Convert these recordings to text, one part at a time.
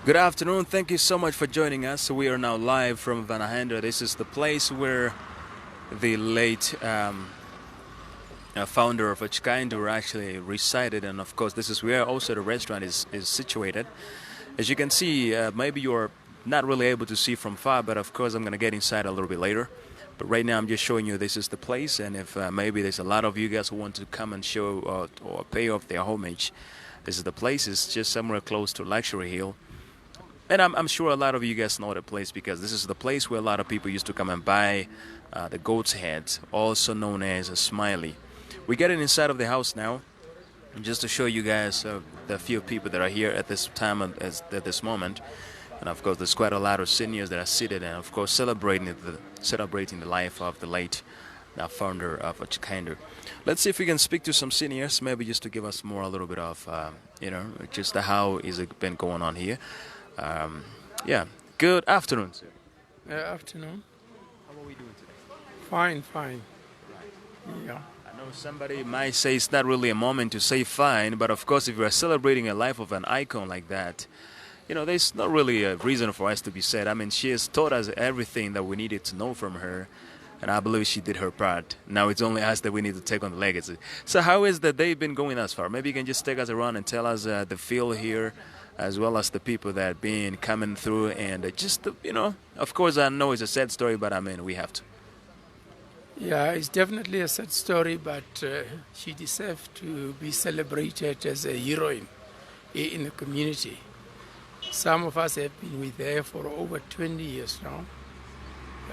Good afternoon. Thank you so much for joining us. We are now live from Wanaheda. This is the place where the late founder of Otjikaendu actually resided, and of course, this is where also the restaurant is situated. As you can see, maybe you're not really able to see from far, but of course, I'm going to get inside a little bit later. But right now, I'm just showing you this is the place, and if maybe there's a lot of you guys who want to come and show or pay off their homage, this is the place. It's just somewhere close to Luxury Hill. And I'm sure a lot of you guys know the place because this is the place where a lot of people used to come and buy the goat's head, also known as a smiley. We're getting inside of the house now, just to show you guys the few people that are here at this time at this moment. And of course, there's quite a lot of seniors that are seated and of course celebrating the life of the late founder of Otjikaendu. Let's see if we can speak to some seniors, maybe just to give us more a little bit of just how is it been going on here. Yeah, good afternoon, sir. Afternoon. How are we doing today? Fine, fine. Yeah. I know somebody might say it's not really a moment to say fine, but of course, if we are celebrating a life of an icon like that, there's not really a reason for us to be sad. I mean, she has taught us everything that we needed to know from her, and I believe she did her part. Now it's only us that we need to take on the legacy. So how is the day been going thus far? Maybe you can just take us around and tell us the feel here, as well as the people that have been coming through, and of course I know it's a sad story, but I mean, we have to. Yeah, it's definitely a sad story, but she deserves to be celebrated as a heroine in the community. Some of us have been with her for over 20 years now.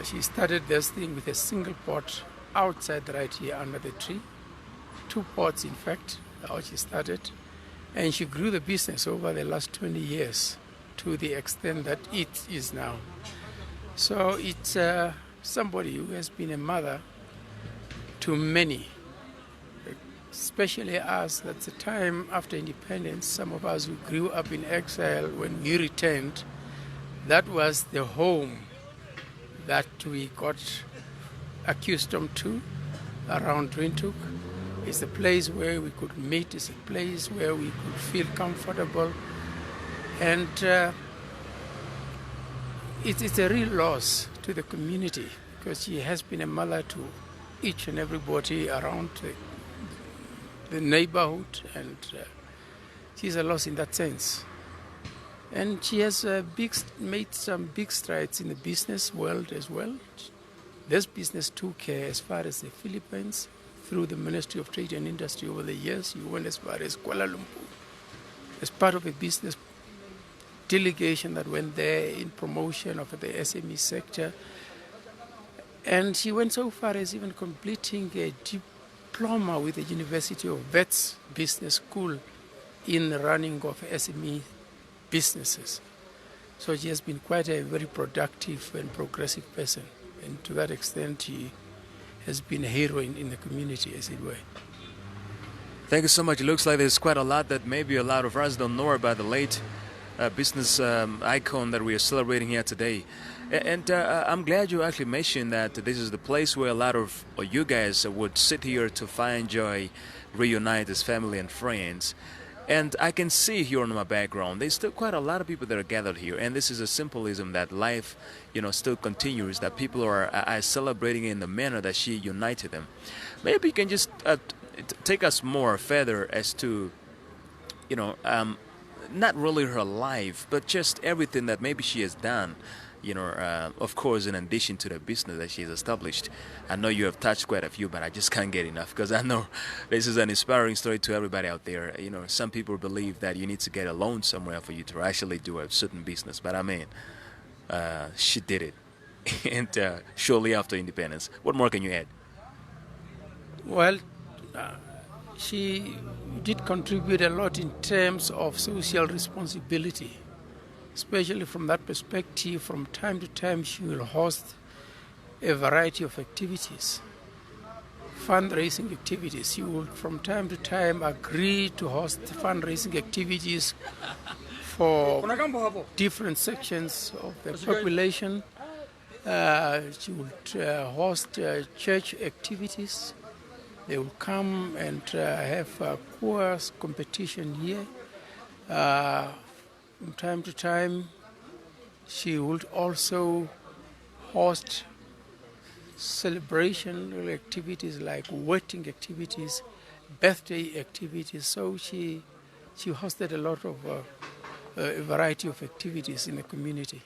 She started this thing with a single pot outside right here under the tree. 2 pots, in fact, how she started. And she grew the business over the last 20 years to the extent that it is now. So it's somebody who has been a mother to many, especially us. That's the time after independence, some of us who grew up in exile, when we returned, that was the home that we got accustomed to around Windhoek. It's a place where we could meet. It's a place where we could feel comfortable. And it's a real loss to the community because she has been a mother to each and everybody around the neighborhood. And she's a loss in that sense. And she has made some big strides in the business world as well. This business took her as far as the Philippines. Through the Ministry of Trade and Industry over the years, you went as far as Kuala Lumpur as part of a business delegation that went there in promotion of the SME sector. And she went so far as even completing a diploma with the University of Wits Business School in the running of SME businesses. So she has been quite a very productive and progressive person. And to that extent, she has been a heroine in the community, as it were. Thank you so much. It looks like there's quite a lot that maybe a lot of us don't know about the late business icon that we are celebrating here today. And I'm glad you actually mentioned that this is the place where a lot of you guys would sit here to find joy, reunite as family and friends. And I can see here on my background, there's still quite a lot of people that are gathered here. And this is a symbolism that life, still continues, that people are celebrating in the manner that she united them. Maybe you can just take us more further as to, not really her life, but just everything that maybe she has done. Of course, in addition to the business that she's established. I know you have touched quite a few, but I just can't get enough because I know this is an inspiring story to everybody out there. Some people believe that you need to get a loan somewhere for you to actually do a certain business, but I mean, she did it. And shortly after independence. What more can you add? Well, she did contribute a lot in terms of social responsibility. Especially from that perspective, from time to time she will host a variety of activities, fundraising activities. She will from time to time agree to host fundraising activities for different sections of the population. She would host church activities. They will come and have a course competition here. From time to time, she would also host celebration activities like wedding activities, birthday activities. So she hosted a lot of a variety of activities in the community.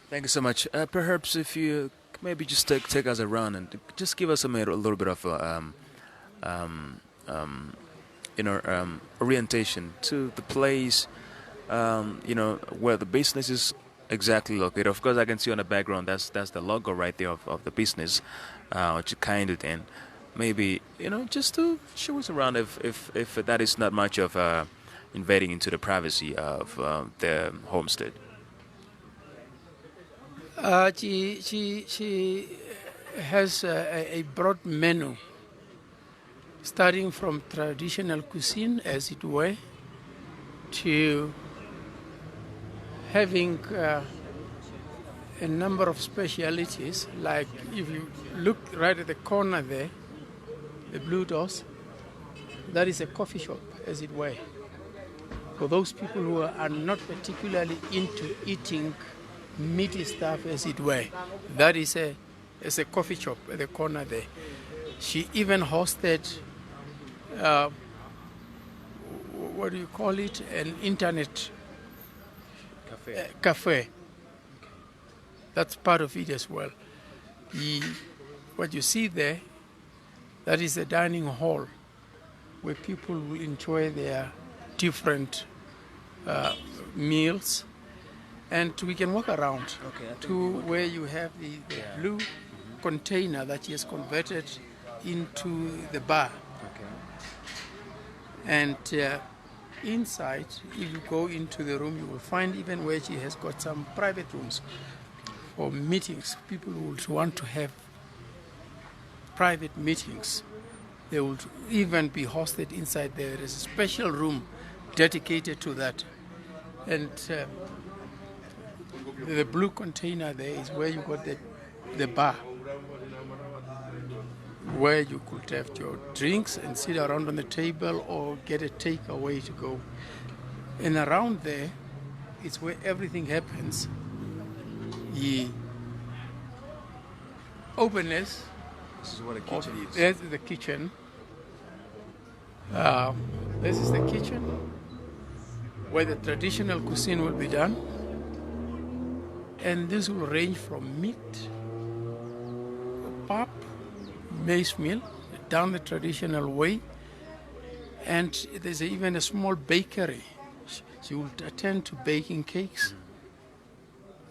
Thank you so much. Perhaps if you maybe just take us around and just give us a little bit of orientation to the place, where the business is exactly located. Of course, I can see on the background that's the logo right there of the business, Otjikaendu, and maybe just to show us around if that is not much of invading into the privacy of the homestead. She has a broad menu, starting from traditional cuisine, as it were, to having a number of specialities. Like if you look right at the corner there, the blue doors, that is a coffee shop, as it were. For those people who are not particularly into eating meaty stuff, as it were, that is a coffee shop at the corner there. She even hosted, what do you call it, an internet cafe. That's part of it as well. What you see there, that is a dining hall where people will enjoy their different meals. And we can walk around to where you have the blue container that she has converted into the bar. And inside, if you go into the room, you will find even where she has got some private rooms for meetings. People would want to have private meetings. They would even be hosted inside there. There is a special room dedicated to that. And the blue container there is where you got the bar, where you could have your drinks and sit around on the table or get a takeaway to go. And around there is where everything happens. The openness. This is what a kitchen is. This is the kitchen. This is the kitchen where the traditional cuisine will be done. And this will range from meat, pap, maize meal, down the traditional way. And there's even a small bakery. She will attend to baking cakes,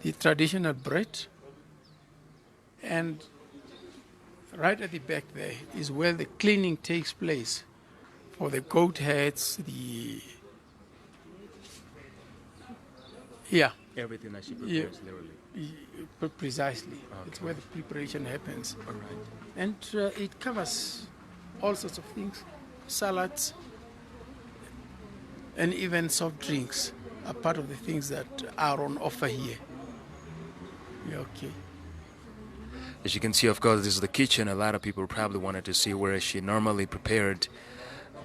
the traditional bread. And right at the back there is where the cleaning takes place for the goat heads, Everything that she prepares, literally. Precisely. Okay. It's where the preparation happens. All right. And it covers all sorts of things, salads, and even soft drinks are part of the things that are on offer here. Yeah, okay. As you can see, of course, this is the kitchen. A lot of people probably wanted to see where she normally prepared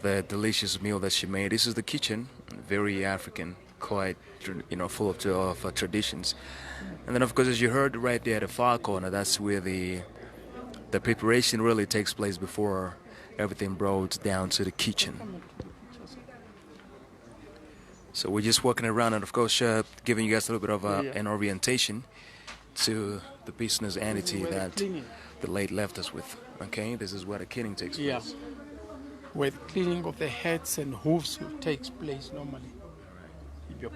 the delicious meal that she made. This is the kitchen, very African, quite full of traditions. And then, of course, as you heard right there at the far corner, that's where the preparation really takes place before everything brought down to the kitchen. So we're just walking around and, of course, giving you guys a little bit of an orientation to the business entity that the late left us with. Okay, this is where the cleaning takes place. Yeah, where the cleaning of the heads and hooves takes place normally. Yep.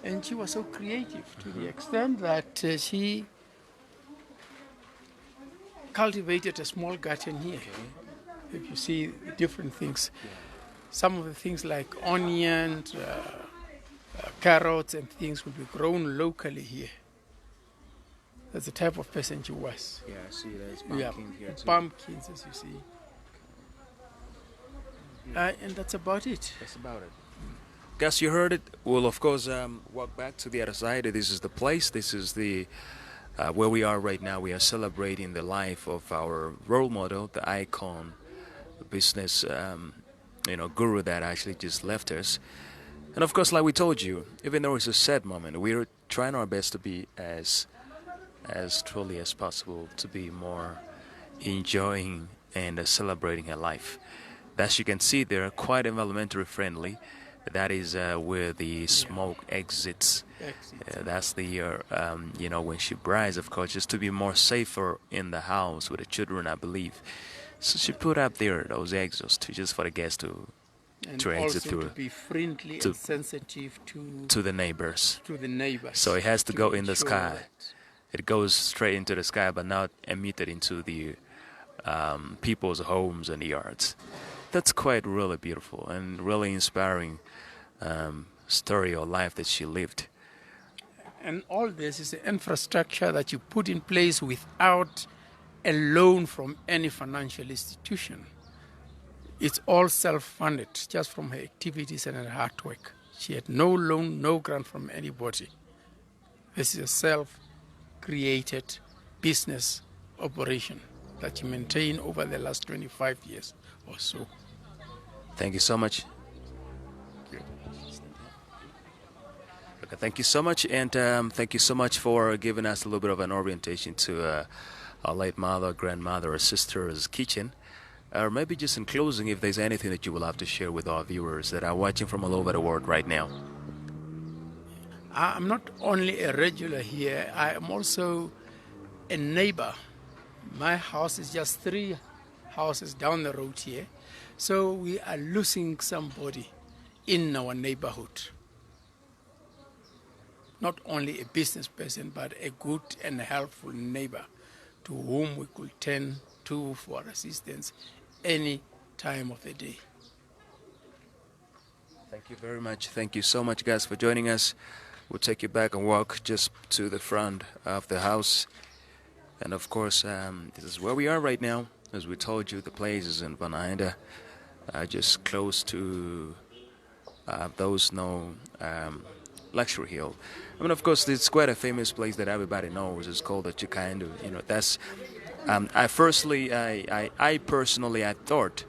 And she was so creative to the extent that she cultivated a small garden here. If you see different things, some of the things like onions, carrots and things will be grown locally here. That's the type of person she was. Yeah, I see there's pumpkin here too. Pumpkins, as you see. And that's about it. That's about it. Guess you heard it. We'll, of course, walk back to the other side. This is the place. This is the where we are right now. We are celebrating the life of our role model, the icon, the business, guru that actually just left us. And of course, like we told you, even though it's a sad moment, we're trying our best to be as truly as possible, to be more enjoying and celebrating her life. As you can see, they're quite environmentally friendly. That is where the smoke exits. That's the when she brides, of course, just to be more safer in the house with the children, I believe. So she put up there those exhausts just for the guests and to exit also through to be friendly to- and sensitive to the neighbors. to the neighbors. So it has to go in the ensure sky. that- It goes straight into the sky, but not emitted into the people's homes and yards. That's quite really beautiful and really inspiring story or life that she lived. And all this is the infrastructure that you put in place without a loan from any financial institution. It's all self-funded, just from her activities and her hard work. She had no loan, no grant from anybody. This is a self-created business operation that she maintained over the last 25 years or so. Thank you so much. Okay, thank you so much, and thank you so much for giving us a little bit of an orientation to our late mother, grandmother, or sister's kitchen. Or maybe just in closing, if there's anything that you would love to share with our viewers that are watching from all over the world right now. I'm not only a regular here, I am also a neighbor. My house is just 3 houses down the road here. So we are losing somebody in our neighborhood. Not only a business person, but a good and helpful neighbor to whom we could turn to for assistance any time of the day. Thank you very much. Thank you so much, guys, for joining us. We'll take you back and walk just to the front of the house. And of course, this is where we are right now. As we told you, the place is in Wanaheda, just close to those known Luxury Hill. I mean, of course, it's quite a famous place that everybody knows. It's called Otjikaendu. You know, that's. I personally thought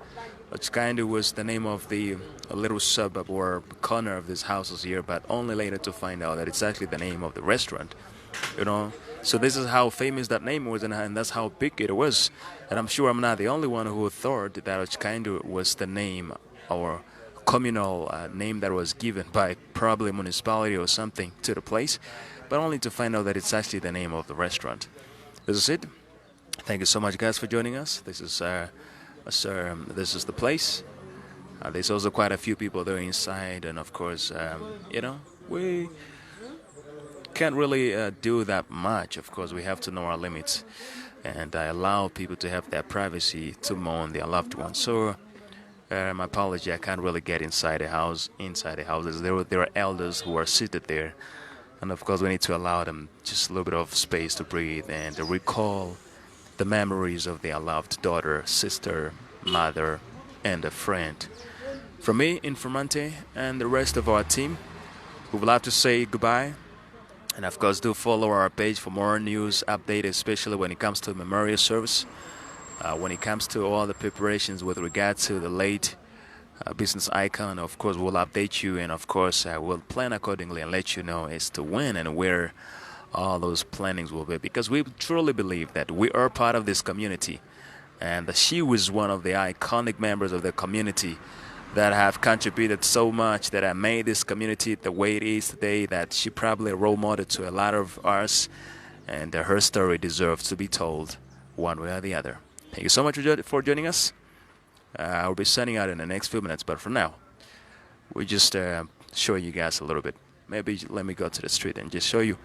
Otjikaendu was the name of the little suburb or corner of these houses here, but only later to find out that it's actually the name of the restaurant. You know, so this is how famous that name was, and that's how big it was. And I'm sure I'm not the only one who thought that Otjikaendu was the name or communal name that was given by probably a municipality or something to the place, but only to find out that it's actually the name of the restaurant. This is it. Thank you so much, guys, for joining us. This is the place. There's also quite a few people there inside, and of course, we can't really do that much. Of course, we have to know our limits, and I allow people to have their privacy to mourn their loved ones. So, my apology, I can't really get inside the house. There are elders who are seated there, and of course, we need to allow them just a little bit of space to breathe and to recall the memories of their loved daughter, sister, mother, and a friend. From me, Informanté, and the rest of our team, we would like to say goodbye. And of course, do follow our page for more news updates, especially when it comes to memorial service, when it comes to all the preparations with regard to the late business icon. Of course, we'll update you, and of course, we'll plan accordingly and let you know as to when and where all those plannings will be, because we truly believe that we are part of this community, and that she was one of the iconic members of the community that have contributed so much, that have made this community the way it is today, that she probably a role model to a lot of us, and her story deserves to be told one way or the other. Thank you so much for joining us. I'll be signing out in the next few minutes, but for now, we just show you guys a little bit. Maybe let me go to the street and just show you.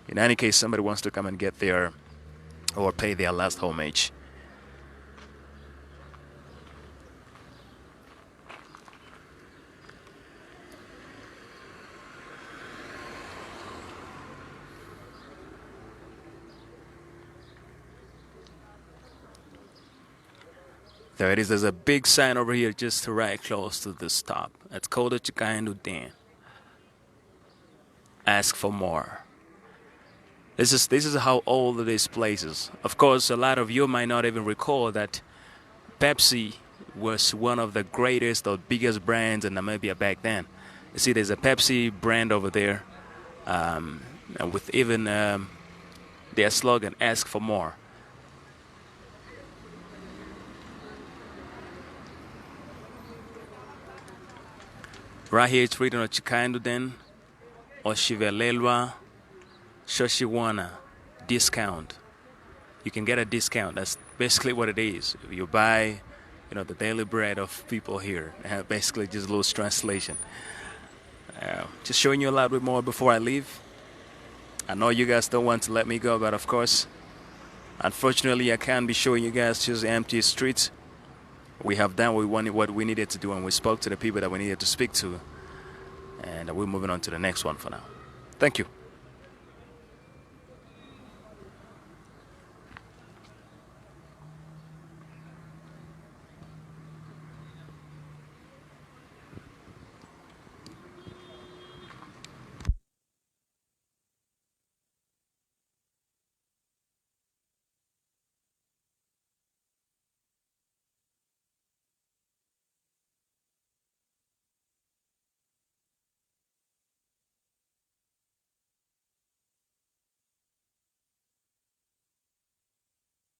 In any case, somebody wants to come and get their or pay their last homage. There it is. There's a big sign over here just right close to the stop. It's called Otjikaendu Dan. Ask for more. This is how old this place is. Of course, a lot of you might not even recall that Pepsi was one of the greatest or biggest brands in Namibia back then. You see, there's a Pepsi brand over there, and with even their slogan, "Ask for more." Right here, it's written Otjikaendu then, Oshivelelwa, Shoshiwana, discount. You can get a discount. That's basically what it is. If you buy, the daily bread of people here. Basically, just loose translation. Just showing you a little bit more before I leave. I know you guys don't want to let me go, but of course, unfortunately, I can't be showing you guys just empty streets. We have done what we needed to do, and we spoke to the people that we needed to speak to. And we're moving on to the next one for now. Thank you.